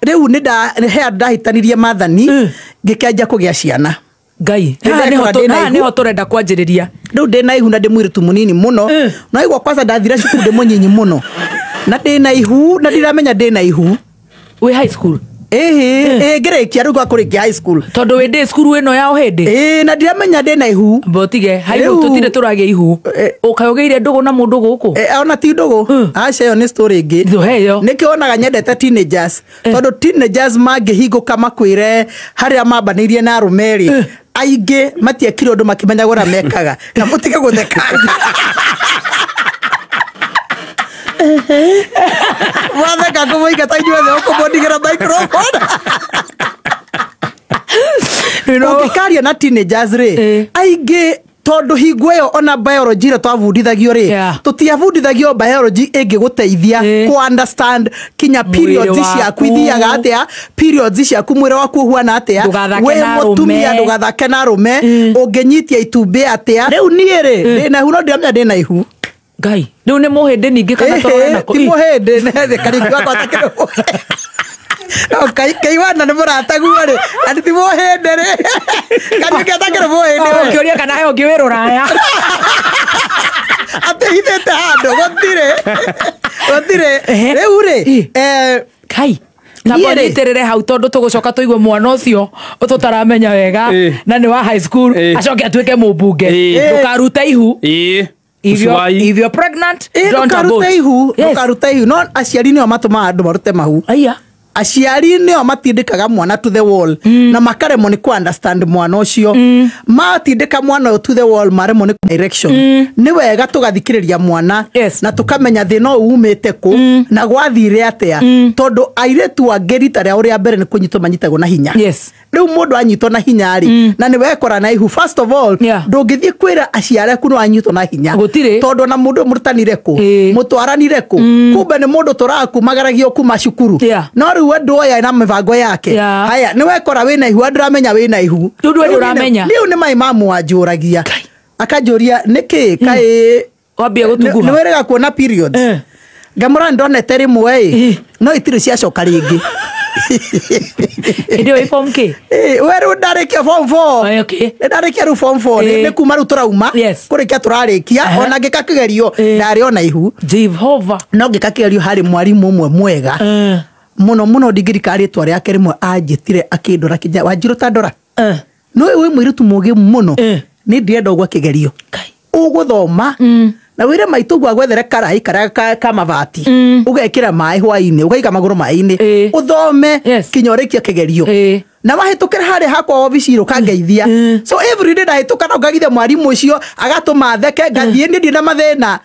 Riu he ndahitanirie mathani ngikanja kugia ciana Ngai niho turenda kwanjiriria riu ndina ihu na ndi mwiritu munini muno na igwa kwanza ndathira cukuru ndi munyinyi muno na ndina ihu na ndiramenya ndina ihu we high school ngirekia riu gwakurikia high school tondu we ndi school ino yao hindi na ndiramenya ndina ihu botige haihu tutire turagia ihu ukayugeire ndugu na mundu guku ona ti ndugu aca yo ni story ingi heyo nikionaga nyendete teenagers tondu teenagers mangihinguka makwire haria mambanirie na rumeri aingi matiekire undu makimenya gora mekaga na mutige gutheka watheka kumuiga ta inyuothe ukumũndigĩra microphone ũngĩkaria na teenagers rĩ aingĩ tondu hingo ĩyo ona biology ĩrĩa twabundithagio rĩ tũtiabundithagio biology ĩngĩgũteithia ku understand kinya periods ciaku ithiaga atĩa periods ciaku mwĩrĩ waku ũhuana atĩa wĩ mũtumia ndũgathake na arũme ũngĩnyitia itumbĩ atĩa rĩu niĩ rĩ ndĩna ihu no ndiramenya ndĩna ihu Ngai riu ni muhindi ningi kana twarona ko ti muhindi ne karingi wakwa takiro okay kaiwana ni murata guore ati ti muhindi ri karingi takiro muhindi ukioria kana he ungiwirura aya ati hithete handu gotire riu ri kai Nabo niterere hau tondu tugucoka tuigwe mwana ucio ututaramenya wega na ni wa high school acoke atuike mubunge tukaruta ihu If you're pregnant, don't abort. Ukaruta ihu. No aciari nio matumaga andu marute mahu. Aya. Aciari nio matindikaga mwana to the wall na makaremwo ni ku understand mwana ucio. Matindika mwana to the wall maremwo ni direction. Ni wega tugathikiriria mwana na tukamenya thina umite ku na gwathire atia tondu airetu angerita ria uria mbere ni kunyitwo manyitagwo na hinya. Riu mundu anyitwo na hinya ri na ni wekora na ihu. First of all ndungithie kwira aciare ku no anyitwo na hinya tondu na mundu murutanire ku mutwaranire ku kumbe ni mundu turakumagaragia kuma cukuru no riu andu oya na mivango yake haya ni wekora wina ihu andiramenya wina ihu riu ni mai mamu wanjuragia akanjuria niki kai wambia gutunguha ni werega kuona periods ngamura ndonete rimwe no itiri cia coka ringi ndio form K weru ndarikia form 4 okay ndarikia ru form 4 ni kuma ru turauma kurikia turarikia ona ngika kigerio ndari ona ihu Jehova no ngika kigerio hari mwarimu umwe mwega muno ndigirikari twari yake rimwe anjitire akindora kinya wanjiru tandora no we mwiritu mugi muno ni ndienda ugwa kigerio uguthoma na wire maitu gwa gwethere karai ka mabati ugekira mai hwaini ugaika maguru mai-ini uthome kinyorekia kigerio na wahitukira hari hakwa office iro kangeithia so every day ndahituka na ngagithia mwarimu ucio agatuma theke ngathie ndi na mathina